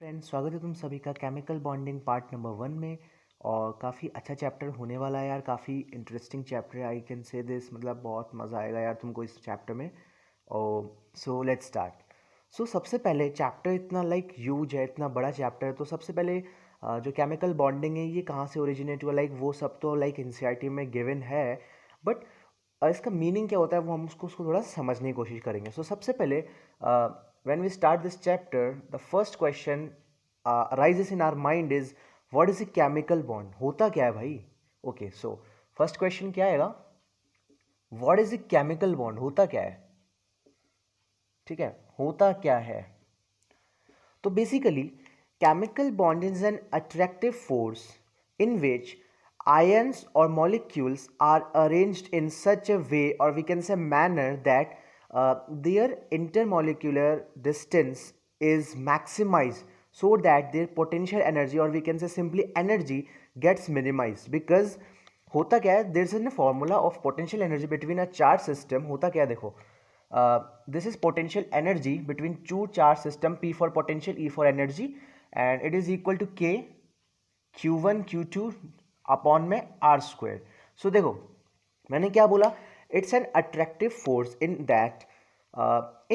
Friends, स्वागत है तुम सभी का केमिकल बॉन्डिंग पार्ट नंबर 1 में। और काफ़ी अच्छा चैप्टर होने वाला है यार, काफ़ी इंटरेस्टिंग चैप्टर है। आई कैन से दिस, मतलब बहुत मज़ा आएगा यार तुमको इस चैप्टर में। और सो लेट्स स्टार्ट। सो सबसे पहले चैप्टर इतना लाइक ह्यूज है, इतना बड़ा चैप्टर है, तो सबसे पहले जो केमिकल बॉन्डिंग है ये कहाँ से ओरिजिनेट हुआ, लाइक वो सब तो लाइक एनसीईआरटी में गिवन है। बट इसका मीनिंग क्या होता है वो हम उसको थोड़ा समझने की कोशिश करेंगे। सो सबसे पहले when we start this chapter, the first question arises in our mind is what is a chemical bond? होता क्या है भाई? Okay, so first question क्या आएगा? What is a chemical bond? होता क्या है? ठीक है, होता क्या है? तो basically chemical bond is an attractive force in which ions or molecules are arranged in such a way, or we can say manner, that their intermolecular distance is maximized so that their potential energy, or we can say simply energy, gets minimized. Because होता क्या है, there is a formula of potential energy between a charge system. होता क्या है देखो, this is potential energy between two charge system, P for potential, E for energy, and it is equal to K Q1 Q2 upon में R square. सो देखो मैंने क्या बोला, it's an attractive force in that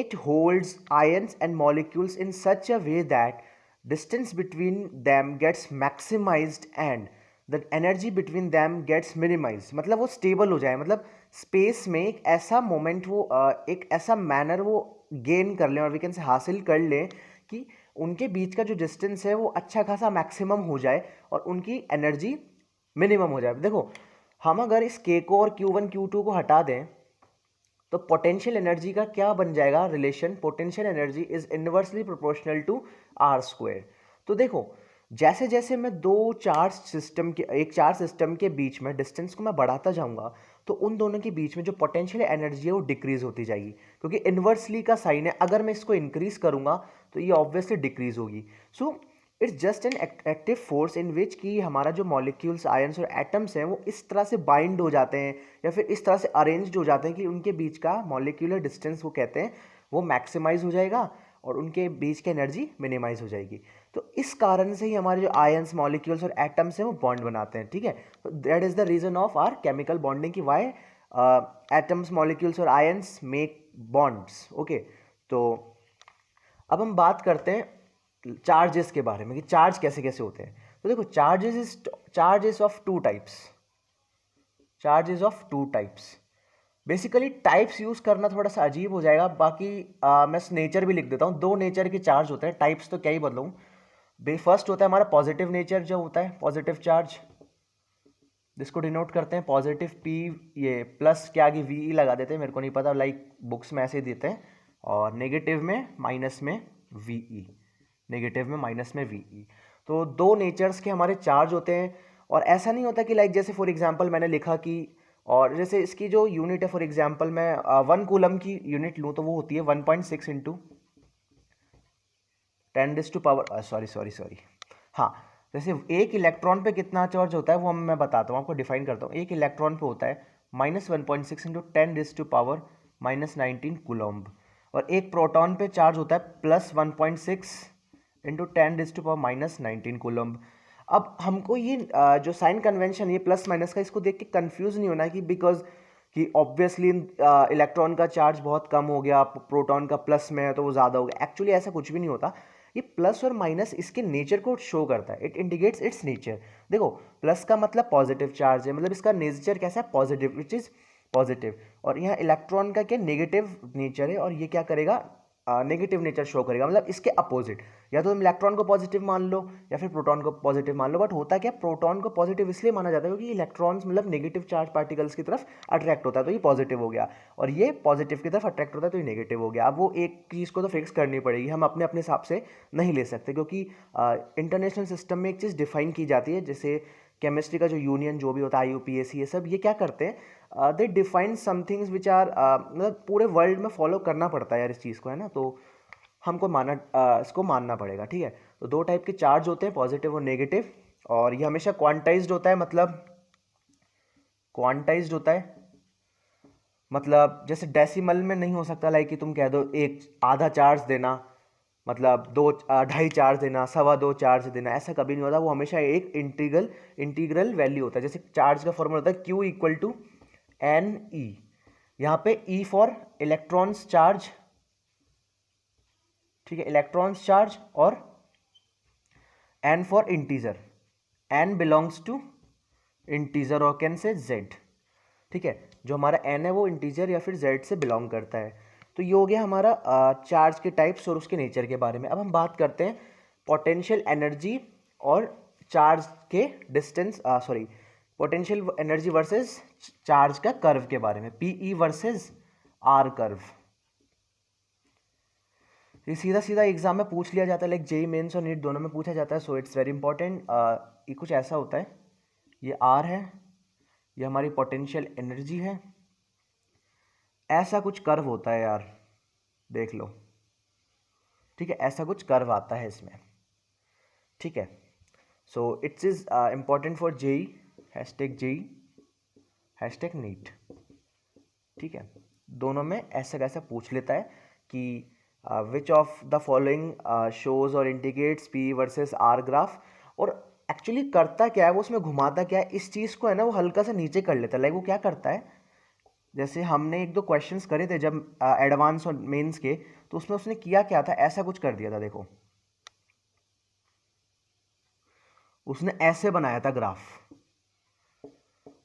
it holds ions and molecules in such a way that distance between them gets maximized and the energy between them gets minimized. मतलब वो stable हो जाए, मतलब space में एक ऐसा मोमेंट वो एक ऐसा मैनर वो गेन कर लें, और वी कैन से हासिल कर लें कि उनके बीच का जो डिस्टेंस है वो अच्छा खासा मैक्सिमम हो जाए और उनकी एनर्जी मिनिमम हो जाए. देखो हम अगर इस के को और Q1 Q2 को हटा दें तो पोटेंशियल एनर्जी का क्या बन जाएगा relation, potential energy is inversely proportional to R square. तो देखो जैसे जैसे मैं एक चार्ज सिस्टम के बीच में डिस्टेंस को मैं बढ़ाता जाऊंगा तो उन दोनों के बीच में जो पोटेंशियल एनर्जी है वो डिक्रीज होती जाएगी, क्योंकि इनवर्सली का साइन है. अगर मैं इसको इंक्रीज करूंगा तो ये ऑब्वियसली डिक्रीज होगी. So it's just an active force in which कि हमारा जो मॉलिक्यूल्स, आयंस और एटम्स हैं वो इस तरह से बाइंड हो जाते हैं या फिर इस तरह से अरेंज्ड हो जाते हैं कि उनके बीच का मॉलिक्यूलर डिस्टेंस वो कहते हैं वो मैक्सिमाइज हो जाएगा और उनके बीच की एनर्जी मिनिमाइज हो जाएगी. तो इस कारण से ही हमारे जो आयंस, मॉलिक्यूल्स और एटम्स हैं वो बॉन्ड बनाते हैं. ठीक है, तो that is the reason of our chemical bonding, की वाई एटम्स, मॉलिक्यूल्स और आयंस मेक बॉन्ड्स. ओके, तो अब हम बात करते हैं चार्जेस के बारे में कि चार्ज कैसे कैसे होते हैं. तो देखो charges of two types. Charges of two types basically types use करना थोड़ा सा अजीब हो जाएगा, बाकी मैं नेचर भी लिख देता हूँ. दो नेचर के चार्ज होते हैं, टाइप्स तो क्या ही बदलूँ. फर्स्ट होता है हमारा पॉजिटिव नेचर, जो होता है पॉजिटिव चार्ज, जिसको डिनोट करते हैं पॉजिटिव पी, ये प्लस के आगे वी लगा देते हैं, मेरे को नहीं पता, लाइक बुक्स में ऐसे ही देते हैं. और नेगेटिव में माइनस में वी ई, नेगेटिव में माइनस में वी ई. तो दो नेचर्स के हमारे चार्ज होते हैं. और ऐसा नहीं होता कि लाइक जैसे फॉर एग्जांपल मैंने लिखा कि, और जैसे इसकी जो यूनिट है फॉर एग्जांपल मैं 1 कूलम की यूनिट लूँ तो वो होती है 1.6 इंटू 10⁻, सॉरी, हाँ, जैसे एक इलेक्ट्रॉन पे कितना चार्ज होता है वो मैं बताता हूँ आपको, डिफाइन करता हूँ. एक इलेक्ट्रॉन पे होता है -1.6 इंटू 10⁻⁻19 कूलम्ब. और एक प्रोटॉन पे चार्ज होता है +1.6 इंटू 10⁻⁻19 कूलम्ब. अब हमको ये जो साइन कन्वेंशन, ये प्लस माइनस का, इसको देख के कंफ्यूज नहीं होना कि बिकॉज कि ऑब्वियसली इलेक्ट्रॉन का चार्ज बहुत कम हो गया, प्रोटॉन का प्लस में है तो वो ज़्यादा हो गया. एक्चुअली ऐसा कुछ भी नहीं होता. ये प्लस और माइनस इसके नेचर को शो करता है, इट इंडिकेट्स इट्स नेचर. देखो प्लस का मतलब पॉजिटिव चार्ज है, मतलब इसका नेचर कैसा है, पॉजिटिव, विच इज पॉजिटिव. और यहाँ इलेक्ट्रॉन का क्या नेगेटिव नेचर है, और ये क्या करेगा, नेगेटिव नेचर शो करेगा, मतलब इसके अपोजिट. या तो तुम इलेक्ट्रॉन को पॉजिटिव मान लो या फिर प्रोटॉन को पॉजिटिव मान लो. बट होता क्या, प्रोटॉन को पॉजिटिव इसलिए माना जाता है क्योंकि इलेक्ट्रॉन्स मतलब नेगेटिव चार्ज पार्टिकल्स की तरफ अट्रैक्ट होता है, तो ये पॉजिटिव हो गया. और ये पॉजिटिव की तरफ अट्रैक्ट होता है तो ये नेगेटिव हो गया. अब वो एक चीज़ को तो फिक्स करनी पड़ेगी, हम अपने अपने हिसाब से नहीं ले सकते, क्योंकि इंटरनेशनल सिस्टम में एक चीज़ डिफाइन की जाती है. जैसे केमिस्ट्री का जो यूनियन जो भी होता है, IUPAC, ये सब ये क्या करते हैं, they define some things which are, मतलब पूरे वर्ल्ड में फॉलो करना पड़ता है यार इस चीज़ को, है ना. तो हमको इसको मानना पड़ेगा. ठीक है, तो दो टाइप के चार्ज होते हैं, पॉजिटिव और नेगेटिव. और ये हमेशा क्वांटाइज्ड होता है, मतलब क्वांटाइज्ड होता है, मतलब जैसे डेसिमल में नहीं हो सकता, लाइक कि तुम कह दो एक आधा चार्ज देना, मतलब 2.5 चार्ज देना, 2.25 चार्ज देना, ऐसा कभी नहीं होता। वो हमेशा एक इंटीग्रल वैल्यू होता है। जैसे चार्ज का फॉर्मूला होता है Q equal to N E. यहाँ पे E फॉर इलेक्ट्रॉन्स चार्ज, ठीक है, इलेक्ट्रॉन्स चार्ज, और N for integer, N belongs to integer और कैन से Z, ठीक है। जो हमारा N है वो इंटीजर या फिर Z से बिलोंग करता है। तो ये हो गया हमारा चार्ज के टाइप्स और उसके नेचर के बारे में। अब हम बात करते हैं पोटेंशियल एनर्जी और चार्ज के distance, sorry, potential energy versus charge का कर्व के बारे में, PE वर्सेस R कर्व। ये सीधा सीधा एग्जाम में पूछ लिया जाता है, लाइक जेई मेंस और नीट दोनों में पूछा जाता है। So it's very important. ये कुछ ऐसा होता है, ये R है, ये हमारी पोटेंशियल एनर्जी है, ऐसा कुछ कर्व होता है यार, देख लो, ठीक है, ऐसा कुछ कर्व आता है इसमें, ठीक है। So it's is important for JEE, #JEE, #NEET, ठीक है। दोनों में ऐसा कैसा पूछ लेता है कि which of the following shows और indicates P versus R graph. और एक्चुअली करता क्या है वो, उसमें घुमाता क्या है, इस चीज़ को है ना वो हल्का सा नीचे कर लेता है। लाइक वो क्या करता है, जैसे हमने 1-2 क्वेश्चंस करे थे जब एडवांस और मेंस के, तो उसमें उसने किया क्या था, ऐसा कुछ कर दिया था। देखो उसने ऐसे बनाया था ग्राफ,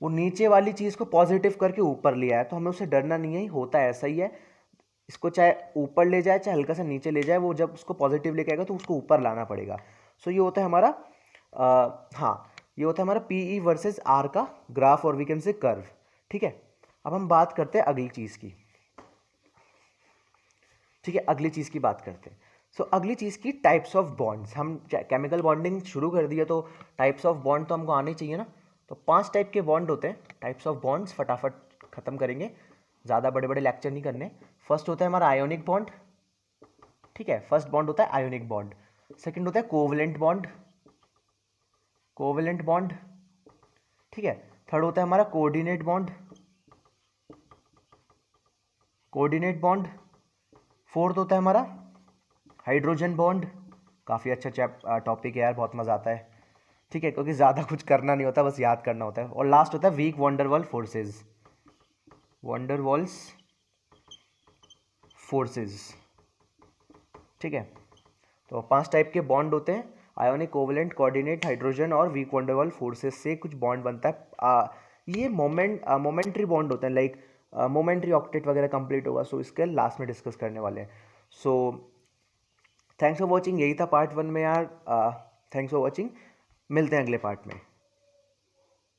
वो नीचे वाली चीज को पॉजिटिव करके ऊपर लिया है। तो हमें उससे डरना नहीं है, होता है ऐसा ही है। इसको चाहे ऊपर ले जाए चाहे हल्का सा नीचे ले जाए, वो जब उसको पॉजिटिव लेके आएगा तो उसको ऊपर लाना पड़ेगा। सो ये होता है हमारा हाँ, ये होता है हमारा PE वर्सेस R का ग्राफ, और वी कैन से कर्व, ठीक है। अब हम बात करते हैं अगली चीज़ की, ठीक है, अगली चीज़ की बात करते हैं। सो अगली चीज़ की टाइप्स ऑफ बॉन्ड्स। हम केमिकल बॉन्डिंग शुरू कर दिया तो टाइप्स ऑफ बॉन्ड तो हमको आने चाहिए ना। तो 5 टाइप के बॉन्ड होते हैं, टाइप्स ऑफ बॉन्ड्स, फटाफट खत्म करेंगे, ज़्यादा बड़े बड़े लेक्चर नहीं करने। फर्स्ट होता है हमारा आयोनिक बॉन्ड, ठीक है, फर्स्ट बॉन्ड होता है आयोनिक बॉन्ड। सेकंड होता है कोवलेंट बॉन्ड, कोवलेंट बॉन्ड, ठीक है। थर्ड होता है हमारा coordinate bond, coordinate bond. Fourth होता है हमारा हाइड्रोजन बॉन्ड। काफ़ी अच्छा टॉपिक है यार, बहुत मज़ा आता है, ठीक है, क्योंकि ज़्यादा कुछ करना नहीं होता, बस याद करना होता है। और लास्ट होता है weak van der Waal forces, van der Waals forces, ठीक है। तो 5 टाइप के बॉन्ड होते हैं, आयोनिक, कोवलेंट, कोऑर्डिनेट, हाइड्रोजन और वीक वंडरवॉल फोर्सेस से कुछ बॉन्ड बनता है। ये मोमेंट्री बॉन्ड होते हैं, लाइक मोमेंट्री ऑक्टेट वगैरह कंप्लीट होगा, सो इसके लास्ट में डिस्कस करने वाले हैं। सो थैंक्स फॉर वॉचिंग, यही था पार्ट 1 में यार। थैंक्स फॉर वॉचिंग, मिलते हैं अगले पार्ट में।